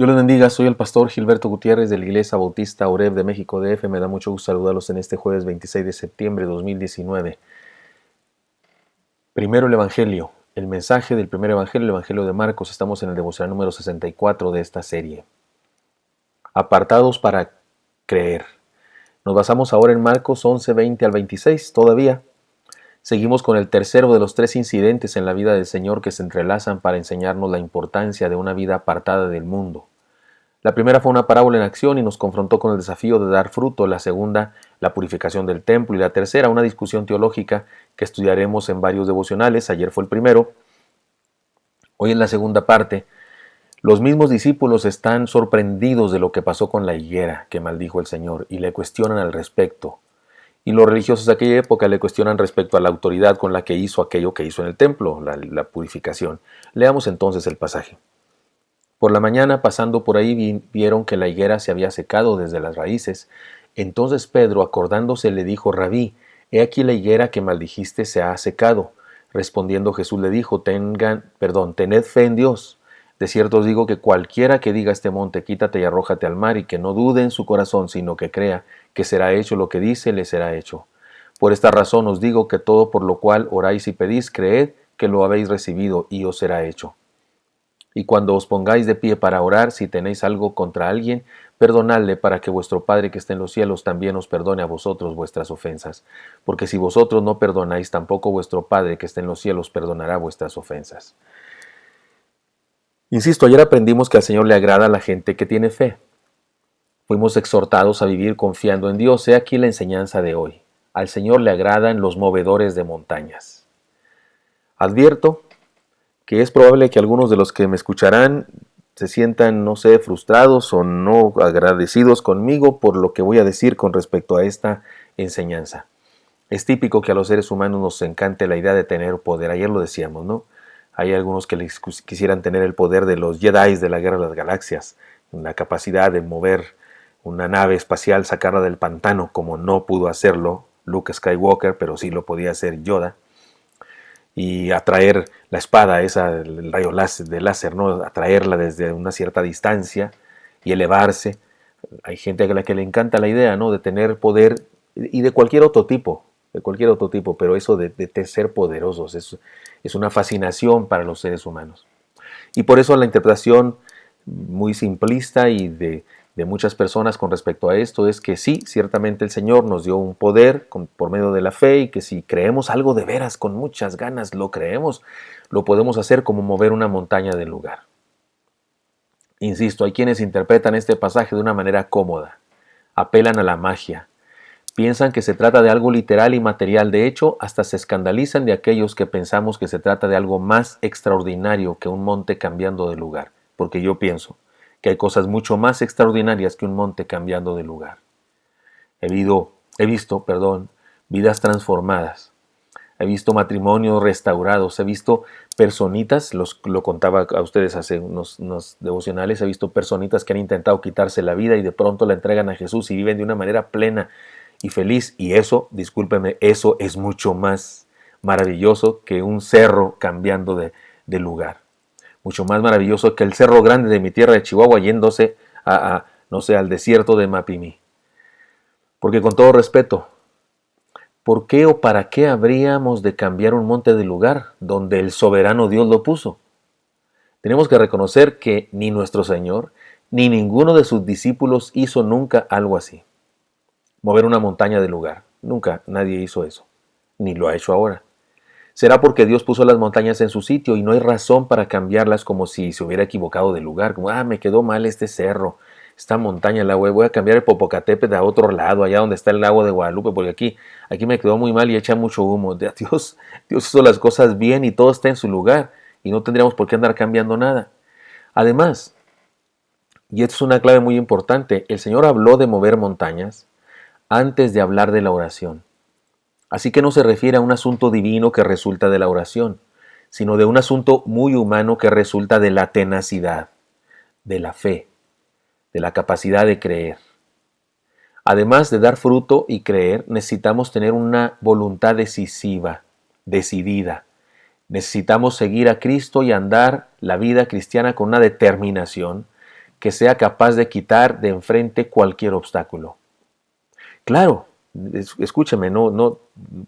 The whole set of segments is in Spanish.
Dios les bendiga, soy el pastor Gilberto Gutiérrez de la Iglesia Bautista Oreb de México DF. Me da mucho gusto saludarlos en este jueves 26 de septiembre de 2019. Primero el Evangelio, el mensaje del primer Evangelio, el Evangelio de Marcos. Estamos en el devocional número 64 de esta serie. Apartados para creer. Nos basamos ahora en Marcos 11, 20 al 26 todavía. Seguimos con el tercero de los tres incidentes en la vida del Señor que se entrelazan para enseñarnos la importancia de una vida apartada del mundo. La primera fue una parábola en acción y nos confrontó con el desafío de dar fruto, la segunda, la purificación del templo, y la tercera, una discusión teológica que estudiaremos en varios devocionales. Ayer fue el primero, hoy en la segunda parte. Los mismos discípulos están sorprendidos de lo que pasó con la higuera que maldijo el Señor y le cuestionan al respecto. Y los religiosos de aquella época le cuestionan respecto a la autoridad con la que hizo aquello que hizo en el templo, la purificación. Leamos entonces el pasaje. Por la mañana, pasando por ahí, vieron que la higuera se había secado desde las raíces. Entonces Pedro, acordándose, le dijo: Rabí, he aquí la higuera que maldijiste se ha secado. Respondiendo Jesús le dijo: tened fe en Dios. De cierto os digo que cualquiera que diga a este monte, quítate y arrójate al mar, y que no dude en su corazón, sino que crea que será hecho lo que dice, le será hecho. Por esta razón os digo que todo por lo cual oráis y pedís, creed que lo habéis recibido, y os será hecho. Y cuando os pongáis de pie para orar, si tenéis algo contra alguien, perdonadle, para que vuestro Padre que está en los cielos también os perdone a vosotros vuestras ofensas. Porque si vosotros no perdonáis, tampoco vuestro Padre que está en los cielos perdonará vuestras ofensas. Insisto, ayer aprendimos que al Señor le agrada a la gente que tiene fe. Fuimos exhortados a vivir confiando en Dios. He aquí la enseñanza de hoy. Al Señor le agradan los movedores de montañas. Advierto que es probable que algunos de los que me escucharán se sientan, frustrados o no agradecidos conmigo por lo que voy a decir con respecto a esta enseñanza. Es típico que a los seres humanos nos encante la idea de tener poder. Ayer lo decíamos, ¿no? Hay algunos que les quisieran tener el poder de los Jedi de la Guerra de las Galaxias, la capacidad de mover una nave espacial, sacarla del pantano, como no pudo hacerlo Luke Skywalker, pero sí lo podía hacer Yoda, y atraer la espada, el rayo de láser, ¿no? Atraerla desde una cierta distancia y elevarse. Hay gente a la que le encanta la idea, ¿no? De tener poder, y de cualquier otro tipo, pero eso de ser poderosos es una fascinación para los seres humanos. Y por eso la interpretación muy simplista y de muchas personas con respecto a esto es que sí, ciertamente el Señor nos dio un poder por medio de la fe, y que si creemos algo de veras con muchas ganas, lo creemos, lo podemos hacer como mover una montaña del lugar. Insisto, hay quienes interpretan este pasaje de una manera cómoda, apelan a la magia, piensan que se trata de algo literal y material. De hecho, hasta se escandalizan de aquellos que pensamos que se trata de algo más extraordinario que un monte cambiando de lugar, porque yo pienso que hay cosas mucho más extraordinarias que un monte cambiando de lugar. He visto vidas transformadas, he visto matrimonios restaurados, he visto personitas, lo contaba a ustedes hace unos devocionales, he visto personitas que han intentado quitarse la vida y de pronto la entregan a Jesús y viven de una manera plena y feliz, y eso, discúlpenme, eso es mucho más maravilloso que un cerro cambiando de lugar. Mucho más maravilloso que el cerro grande de mi tierra de Chihuahua yéndose al desierto de Mapimí. Porque con todo respeto, ¿por qué o para qué habríamos de cambiar un monte de lugar donde el soberano Dios lo puso? Tenemos que reconocer que ni nuestro Señor ni ninguno de sus discípulos hizo nunca algo así. Mover una montaña de lugar. Nunca nadie hizo eso. Ni lo ha hecho ahora. Será porque Dios puso las montañas en su sitio y no hay razón para cambiarlas como si se hubiera equivocado de lugar. Como, me quedó mal este cerro, esta montaña, voy a cambiar el Popocatépetl a otro lado, allá donde está el lago de Guadalupe, porque aquí me quedó muy mal y echa mucho humo. Dios hizo las cosas bien y todo está en su lugar y no tendríamos por qué andar cambiando nada. Además, y esto es una clave muy importante, el Señor habló de mover montañas antes de hablar de la oración. Así que no se refiere a un asunto divino que resulta de la oración, sino de un asunto muy humano que resulta de la tenacidad, de la fe, de la capacidad de creer. Además de dar fruto y creer, necesitamos tener una voluntad decisiva, decidida. Necesitamos seguir a Cristo y andar la vida cristiana con una determinación que sea capaz de quitar de enfrente cualquier obstáculo. Claro, escúcheme,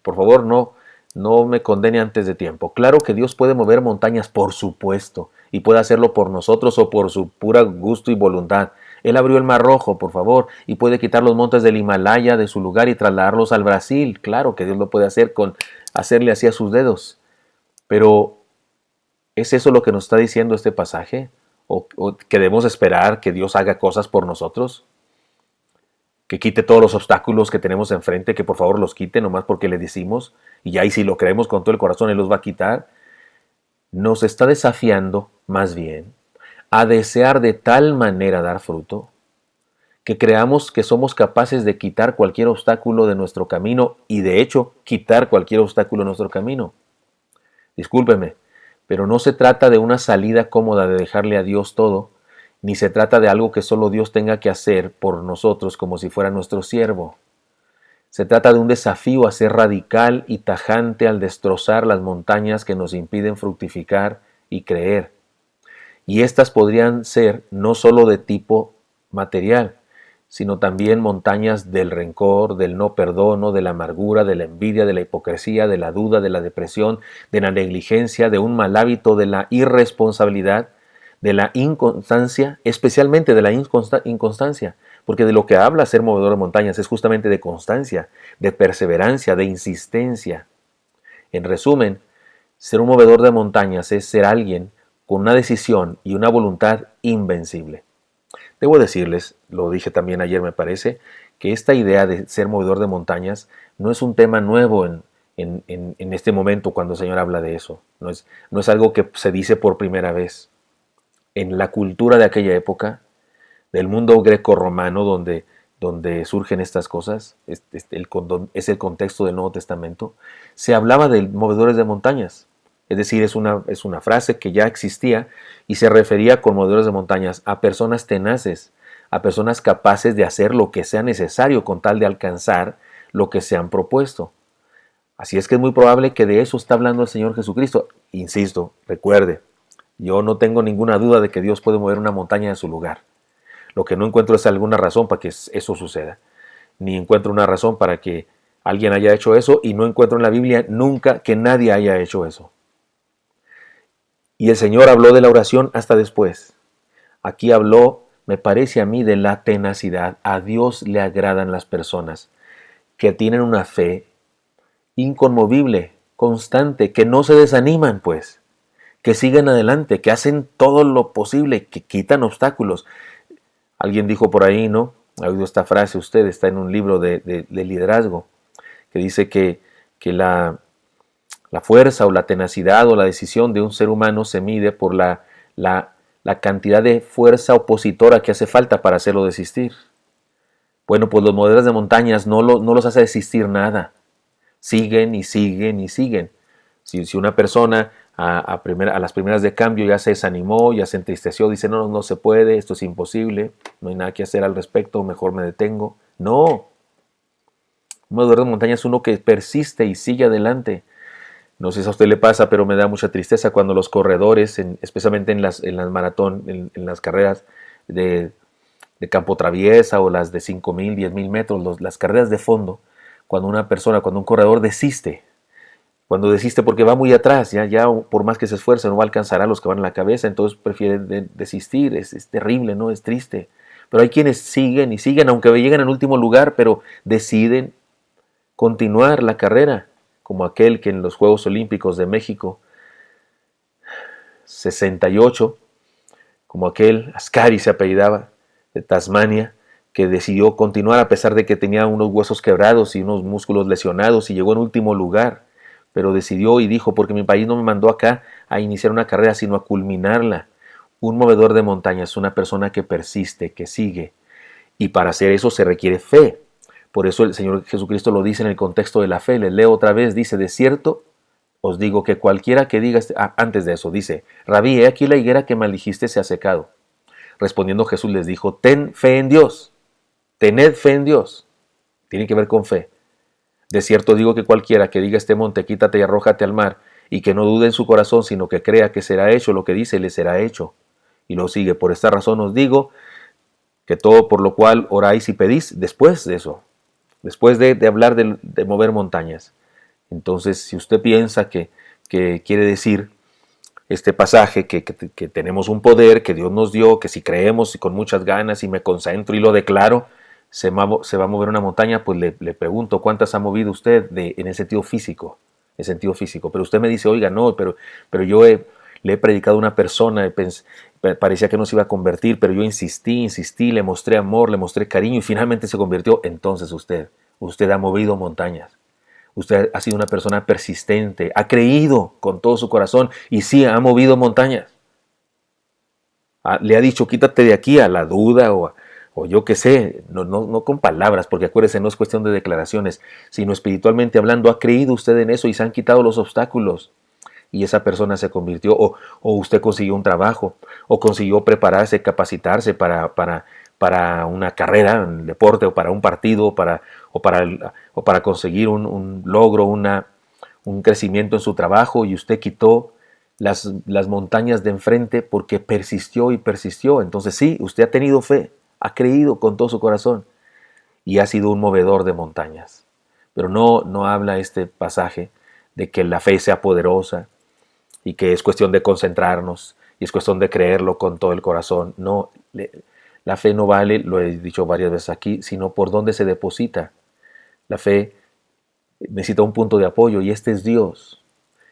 por favor, no me condene antes de tiempo. Claro que Dios puede mover montañas, por supuesto, y puede hacerlo por nosotros o por su pura gusto y voluntad. Él abrió el Mar Rojo, por favor, y puede quitar los montes del Himalaya de su lugar y trasladarlos al Brasil. Claro que Dios lo puede hacer con hacerle así a sus dedos. Pero, ¿es eso lo que nos está diciendo este pasaje? ¿O que debemos esperar que Dios haga cosas por nosotros? Que quite todos los obstáculos que tenemos enfrente, que por favor los quite nomás porque le decimos, y ahí si lo creemos con todo el corazón, Él los va a quitar. Nos está desafiando, más bien, a desear de tal manera dar fruto, que creamos que somos capaces de quitar cualquier obstáculo de nuestro camino, y de hecho, quitar cualquier obstáculo de nuestro camino. Discúlpeme, pero no se trata de una salida cómoda de dejarle a Dios todo, ni se trata de algo que solo Dios tenga que hacer por nosotros como si fuera nuestro siervo. Se trata de un desafío a ser radical y tajante al destrozar las montañas que nos impiden fructificar y creer. Y estas podrían ser no solo de tipo material, sino también montañas del rencor, del no perdono, de la amargura, de la envidia, de la hipocresía, de la duda, de la depresión, de la negligencia, de un mal hábito, de la irresponsabilidad, de la inconstancia, especialmente de la inconstancia, porque de lo que habla ser movedor de montañas es justamente de constancia, de perseverancia, de insistencia. En resumen, ser un movedor de montañas es ser alguien con una decisión y una voluntad invencible. Debo decirles, lo dije también ayer me parece, que esta idea de ser movedor de montañas no es un tema nuevo en este momento cuando el Señor habla de eso. No es algo que se dice por primera vez. En la cultura de aquella época, del mundo greco-romano donde surgen estas cosas, es el contexto del Nuevo Testamento, se hablaba de movedores de montañas. Es decir, es una frase que ya existía y se refería con movedores de montañas a personas tenaces, a personas capaces de hacer lo que sea necesario con tal de alcanzar lo que se han propuesto. Así es que es muy probable que de eso está hablando el Señor Jesucristo. Insisto, recuerde, yo no tengo ninguna duda de que Dios puede mover una montaña de su lugar. Lo que no encuentro es alguna razón para que eso suceda. Ni encuentro una razón para que alguien haya hecho eso y no encuentro en la Biblia nunca que nadie haya hecho eso. Y el Señor habló de la oración hasta después. Aquí habló, me parece a mí, de la tenacidad. A Dios le agradan las personas que tienen una fe inconmovible, constante, que no se desaniman, pues, que siguen adelante, que hacen todo lo posible, que quitan obstáculos. Alguien dijo por ahí, ¿no? Ha oído esta frase usted, está en un libro de liderazgo, que dice que la fuerza o la tenacidad o la decisión de un ser humano se mide por la cantidad de fuerza opositora que hace falta para hacerlo desistir. Bueno, pues los movedores de montañas no los hace desistir nada. Siguen y siguen y siguen. Si una persona a las primeras de cambio ya se desanimó, ya se entristeció, dice no se puede, esto es imposible, no hay nada que hacer al respecto, mejor me detengo. No. Un movedor de montañas es uno que persiste y sigue adelante. No sé si a usted le pasa, pero me da mucha tristeza cuando los corredores, especialmente en las maratón, en las carreras de campo traviesa o las de 5,000, 10,000 metros, las carreras de fondo, cuando un corredor desiste. Cuando desiste porque va muy atrás, ya por más que se esfuerce no va a alcanzar a los que van en la cabeza, entonces prefiere desistir, es terrible, ¿no? Es triste. Pero hay quienes siguen y siguen, aunque lleguen en último lugar, pero deciden continuar la carrera, como aquel que en los Juegos Olímpicos de México 68, como aquel, Ascari se apellidaba, de Tasmania, que decidió continuar a pesar de que tenía unos huesos quebrados y unos músculos lesionados y llegó en último lugar. Pero decidió y dijo, porque mi país no me mandó acá a iniciar una carrera, sino a culminarla. Un movedor de montañas es una persona que persiste, que sigue. Y para hacer eso se requiere fe. Por eso el Señor Jesucristo lo dice en el contexto de la fe. Les leo otra vez, dice, de cierto os digo que cualquiera que diga, antes de eso, dice, Rabí, he aquí la higuera que maldijiste se ha secado. Respondiendo Jesús les dijo, ten fe en Dios, tened fe en Dios. Tiene que ver con fe. De cierto digo que cualquiera que diga este monte, quítate y arrójate al mar, y que no dude en su corazón, sino que crea que será hecho lo que dice, le será hecho. Y luego sigue, por esta razón os digo que todo por lo cual oráis y pedís, después de eso, después de hablar de mover montañas. Entonces, si usted piensa que quiere decir este pasaje, que tenemos un poder que Dios nos dio, que si creemos y con muchas ganas y me concentro y lo declaro, se va a mover una montaña, pues le pregunto, ¿cuántas ha movido usted en el sentido físico? En sentido físico. Pero usted me dice, oiga, no, pero yo le he predicado a una persona, parecía que no se iba a convertir, pero yo insistí, le mostré amor, le mostré cariño y finalmente se convirtió. Entonces usted ha movido montañas. Usted ha sido una persona persistente, ha creído con todo su corazón y sí ha movido montañas. Le ha dicho, quítate de aquí a la duda o yo qué sé, no con palabras, porque acuérdese, no es cuestión de declaraciones, sino espiritualmente hablando, ha creído usted en eso y se han quitado los obstáculos. Y esa persona se convirtió, o usted consiguió un trabajo, o consiguió prepararse, capacitarse para una carrera en el deporte, o para un partido, o para conseguir un logro, un crecimiento en su trabajo, y usted quitó las montañas de enfrente porque persistió y persistió. Entonces sí, usted ha tenido fe, ha creído con todo su corazón, y ha sido un movedor de montañas. Pero no habla este pasaje de que la fe sea poderosa, y que es cuestión de concentrarnos y es cuestión de creerlo con todo el corazón. No, la fe no vale, lo he dicho varias veces aquí, sino por dónde se deposita. La fe necesita un punto de apoyo y este es Dios.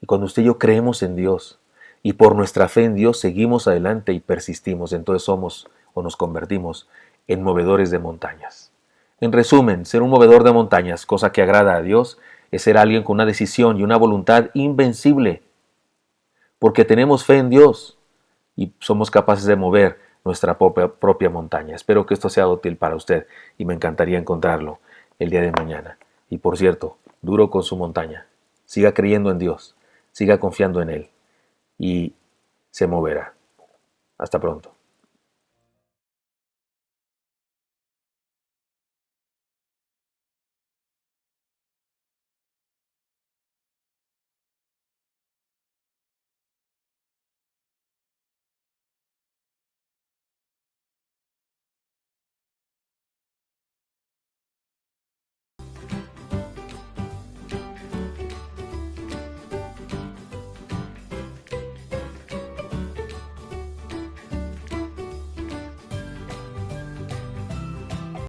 Y cuando usted y yo creemos en Dios y por nuestra fe en Dios seguimos adelante y persistimos, entonces somos o nos convertimos en movedores de montañas. En resumen, ser un movedor de montañas, cosa que agrada a Dios, es ser alguien con una decisión y una voluntad invencible, porque tenemos fe en Dios y somos capaces de mover nuestra propia montaña. Espero que esto sea útil para usted y me encantaría encontrarlo el día de mañana. Y por cierto, duro con su montaña. Siga creyendo en Dios, siga confiando en Él y se moverá. Hasta pronto.